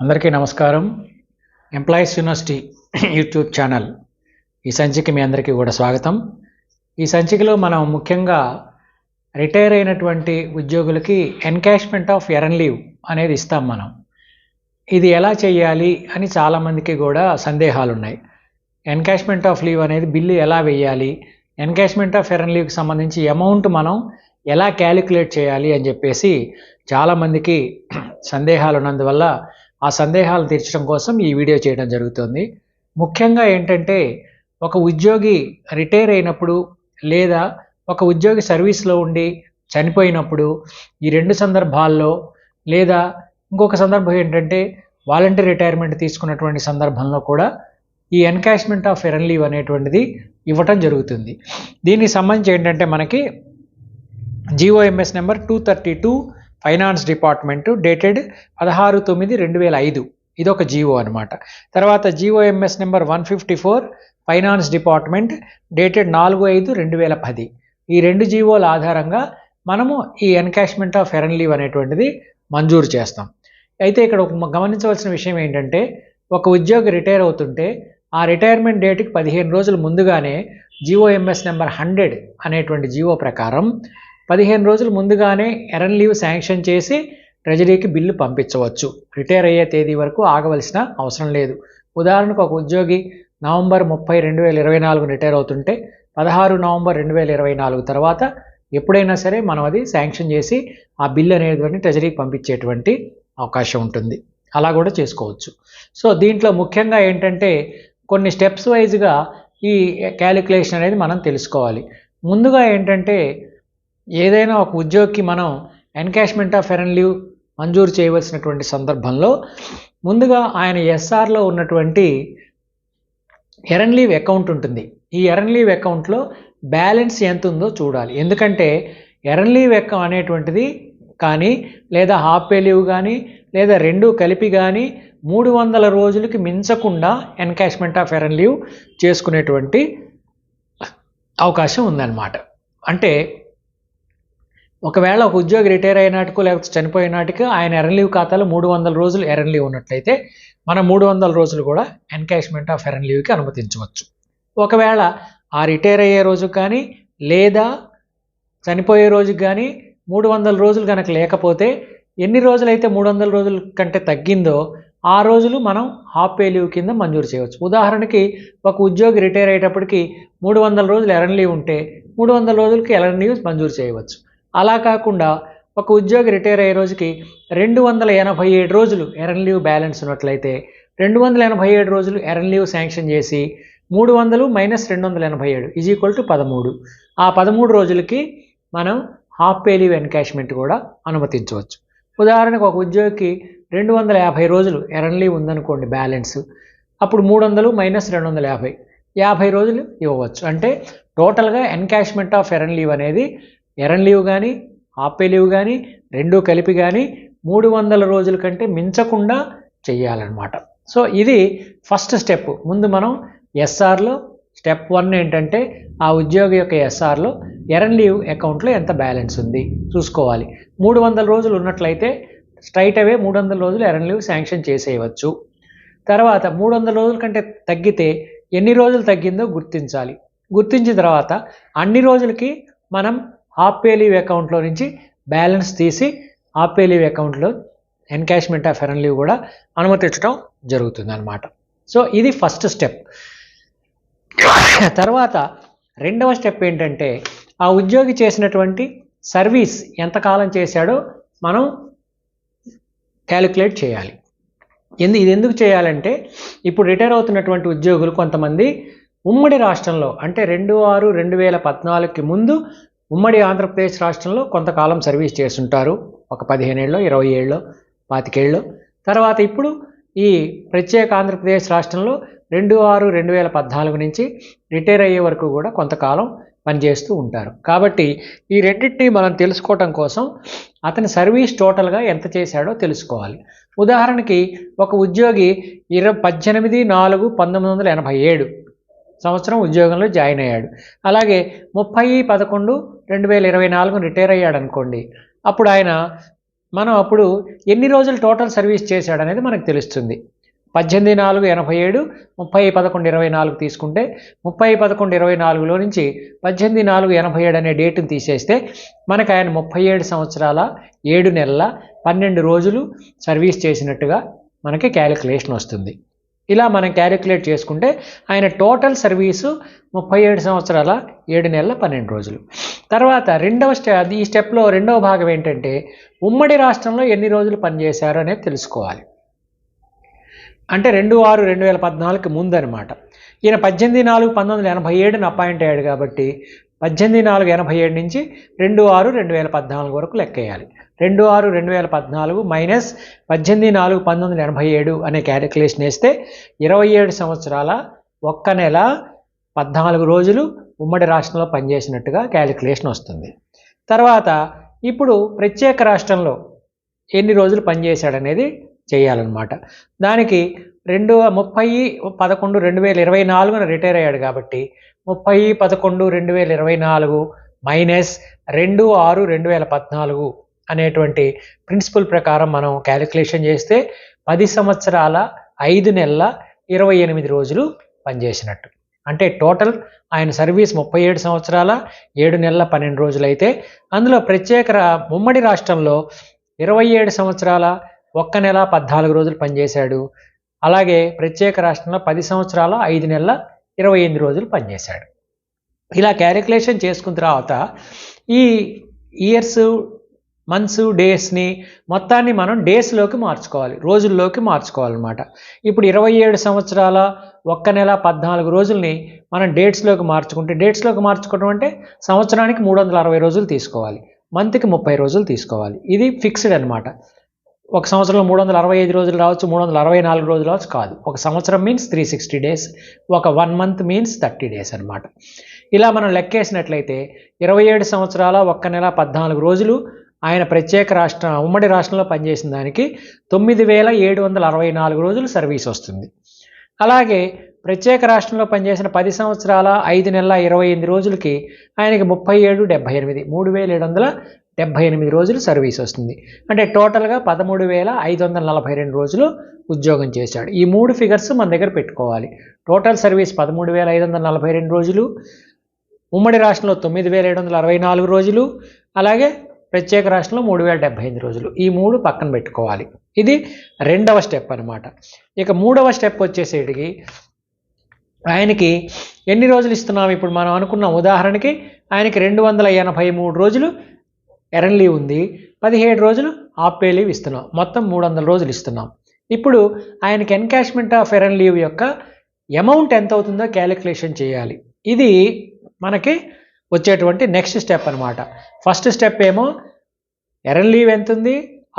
అందరికీ నమస్కారం. Employees university YouTube channel ఈ సంచిక మీ అందరికీ కూడా స్వాగతం. ఈ సంచికలో మనం ముఖ్యంగా రిటైర్ అయినటువంటి ఉద్యోగులకి ఎన్కాష్మెంట్ ఆఫ్ ఎర్న్ లీవ్ అనేది ఇస్తాం. మనం ఇది ఎలా చేయాలి అని చాలామందికి కూడా సందేహాలు ఉన్నాయి. ఎన్కాష్మెంట్ ఆఫ్ లీవ్ అనేది బిల్లు ఎలా వేయాలి, ఎన్కాష్మెంట్ ఆఫ్ ఎర్న్ లీవ్కి సంబంధించి అమౌంట్ మనం ఎలా క్యాలిక్యులేట్ చేయాలి అని చెప్పేసి చాలామందికి సందేహాలు ఉన్నందువల్ల ఆ సందేహాలు తీర్చడం కోసం ఈ వీడియో చేయడం జరుగుతుంది. ముఖ్యంగా ఏంటంటే, ఒక ఉద్యోగి రిటైర్ అయినప్పుడు లేదా ఒక ఉద్యోగి సర్వీస్లో ఉండి చనిపోయినప్పుడు, ఈ రెండు సందర్భాల్లో లేదా ఇంకొక సందర్భం ఏంటంటే వాలంటీర్ రిటైర్మెంట్ తీసుకున్నటువంటి సందర్భంలో కూడా ఈ ఎన్కాష్మెంట్ ఆఫ్ ఎర్న్ లీవ్ అనేటువంటిది ఇవ్వటం జరుగుతుంది. దీనికి సంబంధించి ఏంటంటే మనకి GOMS number 232 finance department dated 16/9/2005 ఇది ఒక జీవో అనమాట. తర్వాత GOMS number 154 finance department dated 4/5/2010 ఈ రెండు జీవోల ఆధారంగా మనము ఈ ఎన్కాష్మెంట్ ఆఫ్ ఎర్న్ లీవ్ అనేటువంటిది మంజూరు చేస్తాం. అయితే ఇక్కడ గమనించవలసిన విషయం ఏంటంటే, ఒక ఉద్యోగి రిటైర్ అవుతుంటే ఆ రిటైర్మెంట్ డేట్కి 15 రోజుల ముందుగానే GOMS నెంబర్ 100 అనేటువంటి జీవో ప్రకారం 15 రోజులు ముందుగానే ఎర్న్ లీవ్ శాంక్షన్ చేసి ట్రెజరీకి బిల్లు పంపించవచ్చు. రిటైర్ అయ్యే తేదీ వరకు ఆగవలసిన అవసరం లేదు. ఉదాహరణకు ఒక ఉద్యోగి నవంబర్ 30, 2024 రిటైర్ అవుతుంటే 16 నవంబర్ 2024 తర్వాత ఎప్పుడైనా సరే మనం అది శాంక్షన్ చేసి ఆ బిల్లు అనేటువంటి ట్రెజరీకి పంపించేటువంటి అవకాశం ఉంటుంది. అలా కూడా చేసుకోవచ్చు. సో దీంట్లో ముఖ్యంగా ఏంటంటే కొన్ని స్టెప్స్ వైజ్గా ఈ క్యాలిక్యులేషన్ అనేది మనం తెలుసుకోవాలి. ముందుగా ఏంటంటే, ఏదైనా ఒక ఉద్యోగికి మనం ఎన్కాష్మెంట్ ఆఫ్ ఎర్న్ లీవ్ మంజూరు చేయవలసినటువంటి సందర్భంలో ముందుగా ఆయన SRలో ఉన్నటువంటి ఎర్న్ లీవ్ అకౌంట్ ఉంటుంది. ఈ ఎర్న్ లీవ్ అకౌంట్లో బ్యాలెన్స్ ఎంత ఉందో చూడాలి. ఎందుకంటే ఎర్న్ లీవ్ అకౌంట్ అనేటువంటిది కానీ లేదా హాఫ్ పే లీవ్ కానీ లేదా రెండు కలిపి కానీ 300 రోజులకి మించకుండా ఎన్కాష్మెంట్ ఆఫ్ ఎర్న్ లీవ్ చేసుకునేటువంటి అవకాశం ఉందన్నమాట. అంటే ఒకవేళ ఒక ఉద్యోగి రిటైర్ అయినాటికో లేకపోతే చనిపోయిన నాటికి ఆయన ఎర్న్ లీవ్ ఖాతాలో 300 రోజులు ఎర్న్ లీవ్ ఉన్నట్లయితే మనం 300 రోజులు కూడా ఎన్కాష్మెంట్ ఆఫ్ ఎర్న్ లీవ్కి అనుమతించవచ్చు. ఒకవేళ ఆ రిటైర్ అయ్యే రోజు కానీ లేదా చనిపోయే రోజుకి కానీ 300 రోజులు కనుక లేకపోతే, ఎన్ని రోజులైతే 300 రోజుల కంటే తగ్గిందో ఆ రోజులు మనం హాఫ్ పే లీవ్ కింద మంజూరు చేయవచ్చు. ఉదాహరణకి ఒక ఉద్యోగి రిటైర్ అయ్యేటప్పటికి 300 రోజులు ఎర్న్ లీవ్ ఉంటే 300 రోజులకి ఎర్న్ లీవ్ మంజూరు చేయవచ్చు. అలా కాకుండా ఒక ఉద్యోగి రిటైర్ అయ్యే రోజుకి 287 రోజులు ఎర్న్ లీవ్ బ్యాలెన్స్ ఉన్నట్లయితే 287 రోజులు ఎర్న్ లీవ్ శాంక్షన్ చేసి 300 - 287 = 13. ఆ 13 రోజులకి మనం హాఫ్ పే లీవ్ ఎన్కాష్మెంట్ కూడా అనుమతించవచ్చు. ఉదాహరణకు ఒక ఉద్యోగికి 250 రోజులు ఎర్న్ లీవ్ ఉందనుకోండి బ్యాలెన్స్, అప్పుడు 300 - 250 50 రోజులు ఇవ్వవచ్చు. అంటే టోటల్గా ఎన్కాష్మెంట్ ఆఫ్ ఎర్న్ లీవ్ అనేది ఎర్న్ లీవ్ కానీ హాఫ్ పే లీవ్ కానీ రెండూ కలిపి కానీ 300 రోజుల కంటే మించకుండా చెయ్యాలన్నమాట. సో ఇది ఫస్ట్ స్టెప్. ముందు మనం SRలో స్టెప్ 1 ఏంటంటే ఆ ఉద్యోగి యొక్క SRలో ఎర్న్ లీవ్ అకౌంట్లో ఎంత బ్యాలెన్స్ ఉంది చూసుకోవాలి. 300 రోజులు ఉన్నట్లయితే స్ట్రైట్ అవే 300 రోజులు ఎర్న్ లీవ్ శాంక్షన్ చేసేయవచ్చు. తర్వాత 300 రోజుల కంటే తగ్గితే ఎన్ని రోజులు తగ్గిందో గుర్తించాలి. గుర్తించిన తర్వాత అన్ని రోజులకి మనం హాఫ్ పే లీవ్ అకౌంట్లో నుంచి బ్యాలెన్స్ తీసి హాఫ్ పే లీవ్ అకౌంట్లో ఎన్కాష్మెంట్ ఆఫ్ ఎర్న్ లీవ్ కూడా అనుమతించడం జరుగుతుంది అన్నమాట. సో ఇది ఫస్ట్ స్టెప్. తర్వాత రెండవ స్టెప్ ఏంటంటే, ఆ ఉద్యోగి చేసినటువంటి సర్వీస్ ఎంతకాలం చేశాడో మనం క్యాలిక్యులేట్ చేయాలి. ఇది ఎందుకు చేయాలంటే, ఇప్పుడు రిటైర్ అవుతున్నటువంటి ఉద్యోగులు కొంతమంది ఉమ్మడి రాష్ట్రంలో అంటే 2/6/2014కి ముందు ఉమ్మడి ఆంధ్రప్రదేశ్ రాష్ట్రంలో కొంతకాలం సర్వీస్ చేస్తుంటారు. ఒక 15 ఏళ్ళో 20 ఏళ్ళో 25 ఏళ్ళో. తర్వాత ఇప్పుడు ఈ ప్రత్యేక ఆంధ్రప్రదేశ్ రాష్ట్రంలో 2/6/2014 నుంచి రిటైర్ అయ్యే వరకు కూడా కొంతకాలం పనిచేస్తూ ఉంటారు. కాబట్టి ఈ రెండింటినీ మనం తెలుసుకోవటం కోసం అతని సర్వీస్ టోటల్గా ఎంత చేశాడో తెలుసుకోవాలి. ఉదాహరణకి ఒక ఉద్యోగి 18/4/1987 సంవత్సరం ఉద్యోగంలో జాయిన్ అయ్యాడు. అలాగే 30/11/2024 రిటైర్ అయ్యాడు అనుకోండి. అప్పుడు ఆయన మనం అప్పుడు ఎన్ని రోజులు టోటల్ సర్వీస్ చేశాడనేది మనకు తెలుస్తుంది. 18/4/87 30/11/24 తీసుకుంటే 30/11/24లో నుంచి 18/4/87 అనే డేట్ని తీసేస్తే మనకు ఆయన 37 సంవత్సరాల 7 నెలల 12 రోజులు సర్వీస్ చేసినట్టుగా మనకి క్యాలిక్యులేషన్ వస్తుంది. ఇలా మనం క్యాలిక్యులేట్ చేసుకుంటే ఆయన టోటల్ సర్వీసు 37 సంవత్సరాల 7 నెలల 12 రోజులు. తర్వాత ఈ స్టెప్లో రెండవ భాగం ఏంటంటే ఉమ్మడి రాష్ట్రంలో ఎన్ని రోజులు పనిచేశారు అనేది తెలుసుకోవాలి. అంటే 2/6/2014కి ముందు అనమాట. ఈయన 18/4/1987 అపాయింట్ అయ్యాడు కాబట్టి 18/4/87 నుంచి 2/6/2014 వరకు లెక్కేయాలి. 2/6/2014 మైనస్ 18/4/1987 అనే క్యాలిక్యులేషన్ వేస్తే 27 సంవత్సరాల 1 నెల 14 రోజులు ఉమ్మడి రాష్ట్రంలో పనిచేసినట్టుగా క్యాలిక్యులేషన్ వస్తుంది. తర్వాత ఇప్పుడు ప్రత్యేక రాష్ట్రంలో ఎన్ని రోజులు పనిచేశాడనేది చేయాలన్నమాట. దానికి 30/11/2024 రిటైర్ అయ్యాడు కాబట్టి 30/11/2024 మైనస్ 2/6/2014 అనేటువంటి ప్రిన్సిపల్ ప్రకారం మనం క్యాలిక్యులేషన్ చేస్తే 10 సంవత్సరాల 5 నెలల 28 రోజులు పనిచేసినట్టు. అంటే టోటల్ ఆయన సర్వీస్ 37 సంవత్సరాల 7 నెలల 12 రోజులు అయితే అందులో ఉమ్మడి రాష్ట్రంలో 27 సంవత్సరాల 1 నెల 14 రోజులు పనిచేశాడు. అలాగే ప్రత్యేక రాష్ట్రంలో 10 సంవత్సరాల 5 నెలల 28 రోజులు పనిచేశాడు. ఇలా క్యాలిక్యులేషన్ చేసుకున్న తర్వాత ఈ ఇయర్స్, మంత్స్, డేస్ని మొత్తాన్ని మనం డేస్లోకి మార్చుకోవాలి, రోజుల్లోకి మార్చుకోవాలన్నమాట. ఇప్పుడు 27 సంవత్సరాల 1 నెల 14 రోజుల్ని మనం డేట్స్లోకి మార్చుకోవడం అంటే సంవత్సరానికి 360 రోజులు తీసుకోవాలి, మంత్కి 30 రోజులు తీసుకోవాలి. ఇది ఫిక్స్డ్ అనమాట. ఒక సంవత్సరంలో 365 రోజులు రావచ్చు, 364 రోజులు రావచ్చు, కాదు. ఒక సంవత్సరం మీన్స్ 360 డేస్, ఒక 1 మంత్ మీన్స్ 30 డేస్ అనమాట. ఇలా మనం లెక్కేసినట్లయితే 27 సంవత్సరాల 1 నెల 14 రోజులు ఆయన ఉమ్మడి రాష్ట్రంలో పనిచేసిన దానికి 9,764 రోజులు సర్వీస్ వస్తుంది. అలాగే ప్రత్యేక రాష్ట్రంలో పనిచేసిన 10 సంవత్సరాల 5 నెలల 28 రోజులకి ఆయనకి 37/78 3,778 రోజులు సర్వీస్ వస్తుంది. అంటే టోటల్గా 13,542 రోజులు ఉద్యోగం చేశాడు. ఈ 3 ఫిగర్స్ మన దగ్గర పెట్టుకోవాలి. టోటల్ సర్వీస్ 13,542 రోజులు, ఉమ్మడి రాష్ట్రంలో 9,764 రోజులు, అలాగే ప్రత్యేక రాష్ట్రంలో 3,078 రోజులు. ఈ 3 పక్కన పెట్టుకోవాలి. ఇది రెండవ స్టెప్ అనమాట. ఇక మూడవ స్టెప్ వచ్చేసేటికి ఆయనకి ఎన్ని రోజులు ఇస్తున్నాం? ఇప్పుడు మనం అనుకున్న ఉదాహరణకి ఆయనకి 283 రోజులు ఎర్న్ లీవ్ ఉంది, 17 రోజులు ఆఫ్ పే లీవ్ ఇస్తున్నాం, మొత్తం 300 రోజులు ఇస్తున్నాం. ఇప్పుడు ఆయనకి ఎన్కాష్మెంట్ ఆఫ్ ఎర్న్ లీవ్ యొక్క అమౌంట్ ఎంత అవుతుందో క్యాలిక్యులేషన్ చేయాలి. ఇది మనకి వచ్చేటువంటి నెక్స్ట్ స్టెప్ అనమాట. ఫస్ట్ స్టెప్ ఏమో ఎర్న్ లీవ్ ఎంత ఉంది,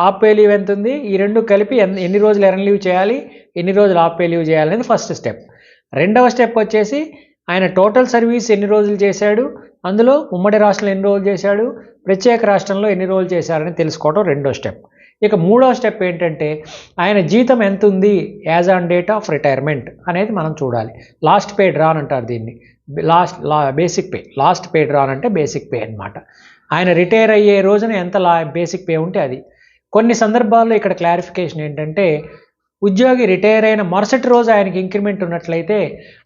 ఆఫ్ పే లీవ్ ఎంత ఉంది, ఈ రెండు కలిపి ఎన్ని రోజులు ఎర్న్ లీవ్ చేయాలి, ఎన్ని రోజులు ఆఫ్ పే లీవ్ చేయాలి అనేది ఫస్ట్ స్టెప్. రెండవ స్టెప్ వచ్చేసి ఆయన టోటల్ సర్వీస్ ఎన్ని రోజులు చేశాడు, అందులో ఉమ్మడి రాష్ట్రంలో ఎన్ని రోజులు చేశాడు, ప్రత్యేక రాష్ట్రంలో ఎన్ని రోజులు చేశారని తెలుసుకోవడం రెండో స్టెప్. ఇక మూడవ స్టెప్ ఏంటంటే ఆయన జీతం ఎంత ఉంది as on date of retirement అనేది మనం చూడాలి. లాస్ట్ పే డ్రాన్ అంటారు దీన్ని. Basic pay, last pay drawn అంటే బేసిక్ పే అనమాట. ఆయన రిటైర్ అయ్యే రోజున ఎంత బేసిక్ పే ఉంటే అది. కొన్ని సందర్భాల్లో ఇక్కడ క్లారిఫికేషన్ ఏంటంటే ఉద్యోగి రిటైర్ అయిన మరుసటి రోజు ఆయనకి ఇంక్రిమెంట్ ఉన్నట్లయితే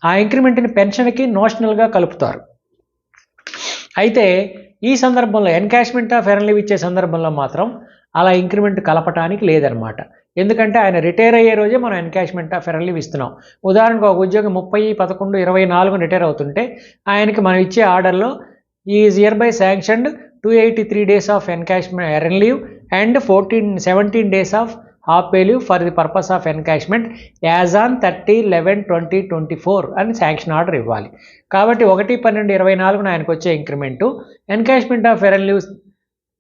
ఆ ఇంక్రిమెంట్ని పెన్షన్కి నోషనల్గా కలుపుతారు. అయితే ఈ సందర్భంలో ఎన్కాష్మెంట్ ఆఫ్ ఎర్న్ లీవ్ ఇచ్చే సందర్భంలో మాత్రం అలా ఇంక్రిమెంట్ కలపటానికి లేదనమాట. ఎందుకంటే ఆయన రిటైర్ అయ్యే రోజే మనం ఎన్కాష్మెంట్ ఆఫ్ ఎర్న్ లీవ్ ఇస్తున్నాం. ఉదాహరణకు ఒక ఉద్యోగం 30/11/24 రిటైర్ అవుతుంటే ఆయనకి మనం ఇచ్చే ఆర్డర్లో is year by sanctioned 283 days of encashment earn leave and 17 days of half pay leave for the purpose of encashment as on 30/11/2024 అని శాంక్షన్ ఆర్డర్ ఇవ్వాలి. కాబట్టి 1/12/24 ఆయనకు వచ్చే increment encashment of earn leave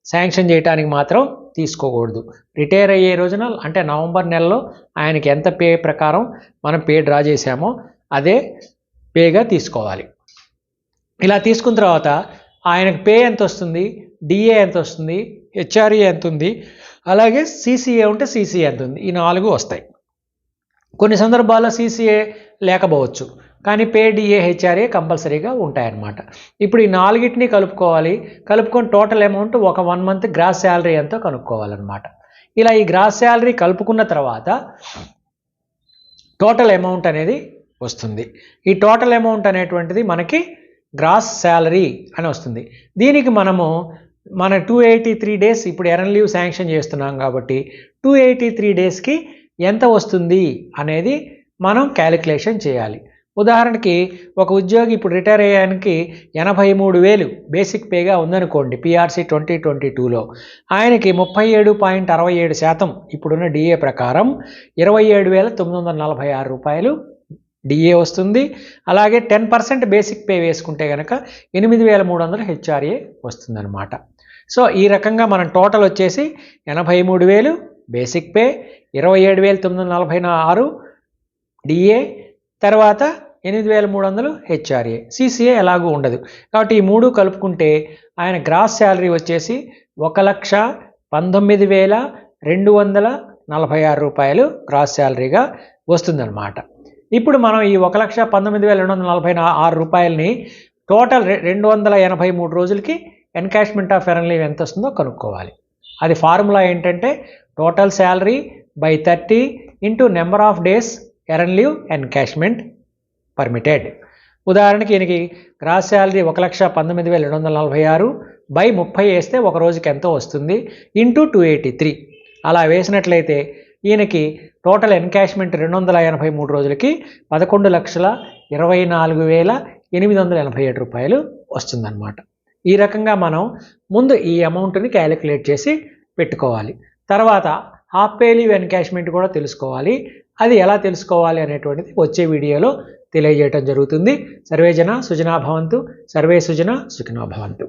sanction చేయడానికి మాత్రం తీసుకోకూడదు. రిటైర్ అయ్యే రోజున అంటే నవంబర్ నెలలో ఆయనకి ఎంత పే ప్రకారం మనం పే డ్రా చేసామో అదే పేగా తీసుకోవాలి. ఇలా తీసుకున్న తర్వాత ఆయనకు పే ఎంత వస్తుంది, డిఏ ఎంత వస్తుంది, హెచ్ఆర్ఏ ఎంత ఉంది, అలాగే సిసిఏ ఉంటే సిసిఏ ఎంత ఉంది, ఈ 4 వస్తాయి. కొన్ని సందర్భాల్లో సిసిఏ లేకపోవచ్చు, కానీ పే, డిఏ, హెచ్ఆర్ఏ కంపల్సరీగా ఉంటాయన్నమాట. ఇప్పుడు ఈ 4టిని కలుపుకొని టోటల్ అమౌంట్ ఒక 1 month గ్రాస్ శాలరీ ఎంతో కనుక్కోవాలన్నమాట. ఇలా ఈ గ్రాస్ శాలరీ కలుపుకున్న తర్వాత టోటల్ అమౌంట్ అనేది వస్తుంది. ఈ టోటల్ అమౌంట్ అనేటువంటిది మనకి గ్రాస్ శాలరీ అని వస్తుంది. దీనికి మనము మన 283 డేస్ ఇప్పుడు ఎర్న్ లీవ్ శాంక్షన్ చేస్తున్నాం కాబట్టి 283 డేస్కి ఎంత వస్తుంది అనేది మనం క్యాలిక్యులేషన్ చేయాలి. ఉదాహరణకి ఒక ఉద్యోగి ఇప్పుడు రిటైర్ అయ్యానికి 83,000 బేసిక్ పేగా ఉందనుకోండి పిఆర్సీ 2022లో. ఆయనకి 37.67% ఇప్పుడున్న డిఏ ప్రకారం 27,946 రూపాయలు డిఏ వస్తుంది. అలాగే 10% బేసిక్ పే వేసుకుంటే కనుక 8,300 హెచ్ఆర్ఏ వస్తుందన్నమాట. సో ఈ రకంగా మనం టోటల్ వచ్చేసి 83,000 బేసిక్ పే, 27,946 డిఏ, తర్వాత 8,300 హెచ్ఆర్ఏ. సిసిఏ ఎలాగూ ఉండదు కాబట్టి ఈ మూడు కలుపుకుంటే ఆయన గ్రాస్ శాలరీ వచ్చేసి 1,19,246 రూపాయలు గ్రాస్ శాలరీగా వస్తుందన్నమాట. ఇప్పుడు మనం ఈ 1,19,246 రూపాయలని టోటల్ 283 రోజులకి ఎన్కాష్మెంట్ ఆఫ్ ఎర్న్ లీవ్ ఎంత వస్తుందో కనుక్కోవాలి. అది ఫార్ములా ఏంటంటే total salary by 30 into number of days earn leave encashment permitted. ఉదాహరణకి ఈయనకి గ్రాస్ శాలరీ 1,19,246 బై 30 వేస్తే ఒక రోజుకి ఎంతో వస్తుంది ఇంటూ 283. అలా వేసినట్లయితే ఈయనకి టోటల్ ఎన్కాష్మెంట్ 283 రోజులకి 11,24,887 రూపాయలు వస్తుందన్నమాట. ఈ రకంగా మనం ముందు ఈ అమౌంట్ని క్యాలిక్యులేట్ చేసి పెట్టుకోవాలి. తర్వాత హాఫ్ పే లీవ్ ఎన్కాష్మెంట్ కూడా తెలుసుకోవాలి. అది ఎలా తెలుసుకోవాలి అనేటువంటిది వచ్చే వీడియోలో తెలియజేయడం జరుగుతుంది. సర్వే జన సుజనా భవంతు, సర్వే సుజన సుఖినో భవంతు.